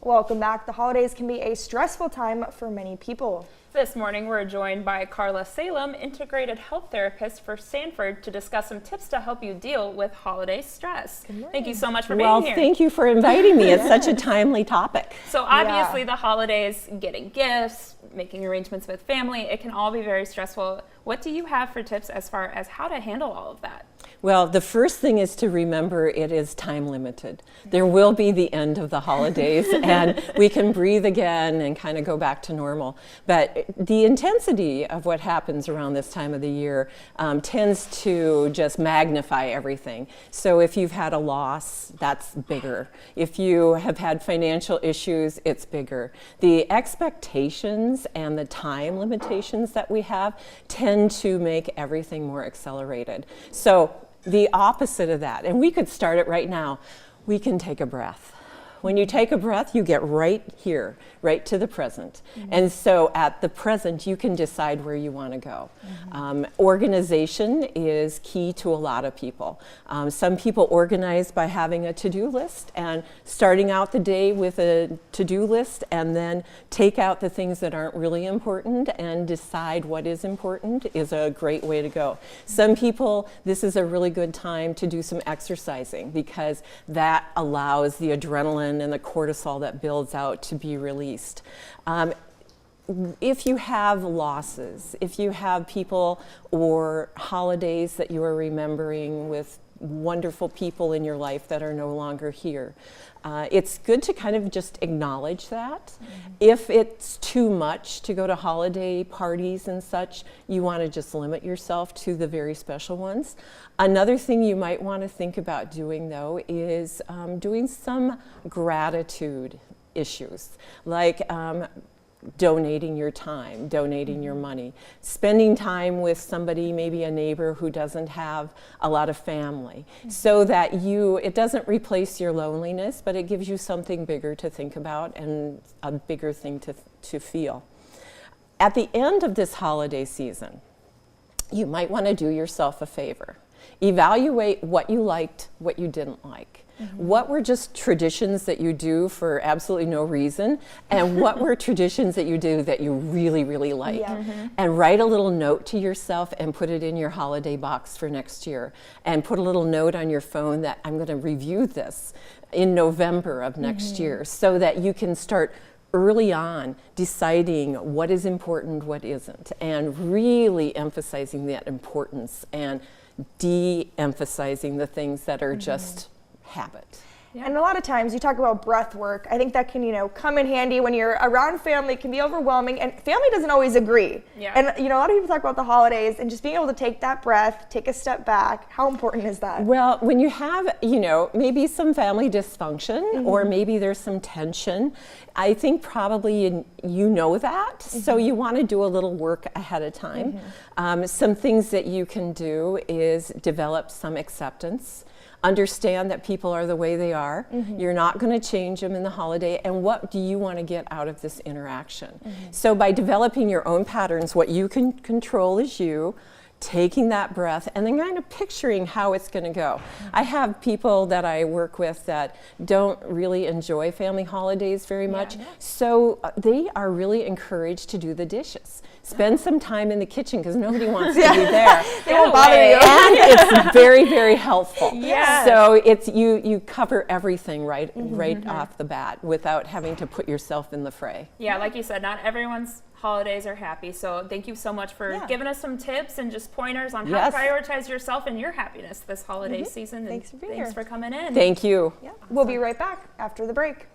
Welcome back. The holidays can be a stressful time for many people. This morning, we're joined by Karla Salem, integrated health therapist for Sanford, to discuss some tips to help you deal with holiday stress. Thank you so much for being here. Well, thank you for inviting me. It's such a timely topic. So obviously the holidays, getting gifts, making arrangements with family, it can all be very stressful. What do you have for tips as far as how to handle all of that? Well, the first thing is to remember it is time limited. There will be the end of the holidays and we can breathe again and kind of go back to normal. But the intensity of what happens around this time of the year tends to just magnify everything. So if you've had a loss, that's bigger. If you have had financial issues, it's bigger. The expectations and the time limitations that we have tend to make everything more accelerated. So the opposite of that, and we could start it right now, we can take a breath. When you take a breath, you get right here, right to the present. And so at the present, you can decide where you want to go. Organization is key to a lot of people. Some people organize by having a to-do list and starting out the day with a to-do list and then take out the things that aren't really important and decide what is important is a great way to go. Some people, this is a really good time to do some exercising because that allows the adrenaline and the cortisol that builds out to be released. If you have losses, if you have people or holidays that you are remembering with wonderful people in your life that are no longer here, it's good to kind of just acknowledge that. If it's too much to go to holiday parties and such, you want to just limit yourself to the very special ones. Another thing you might want to think about doing, though, is doing some gratitude issues, like donating your time, donating your money, spending time with somebody, maybe a neighbor who doesn't have a lot of family, so that it doesn't replace your loneliness, but it gives you something bigger to think about and a bigger thing to feel. At the end of this holiday season, you might want to do yourself a favor. Evaluate what you liked, what you didn't like. What were just traditions that you do for absolutely no reason, and what were traditions that you do that you really, really like? And write a little note to yourself and put it in your holiday box for next year. And put a little note on your phone that I'm going to review this in November of next year, so that you can start early on deciding what is important, what isn't, and really emphasizing that importance and de-emphasizing the things that are just habit. And a lot of times you talk about breath work. I think that can, come in handy when you're around family. It can be overwhelming, and family doesn't always agree. And a lot of people talk about the holidays and just being able to take that breath, take a step back. How important is that? Well, when you have, maybe some family dysfunction or maybe there's some tension, I think probably you know that. So you want to do a little work ahead of time. Some things that you can do is develop some acceptance. Understand that people are the way they are. You're not going to change them in the holiday, and what do you want to get out of this interaction? So by developing your own patterns, what you can control is you, taking that breath and then kind of picturing how it's going to go. I have people that I work with that don't really enjoy family holidays very much, so they are really encouraged to do the dishes. Spend some time in the kitchen because nobody wants to be there. They won't bother you. And it's very, very helpful. So it's you cover everything right off the bat without having to put yourself in the fray. Yeah, like you said, not everyone's holidays are happy. So thank you so much for giving us some tips and just pointers on how to prioritize yourself and your happiness this holiday season. And Thanks for being here. Thanks for coming in. Thank you. We'll be right back after the break.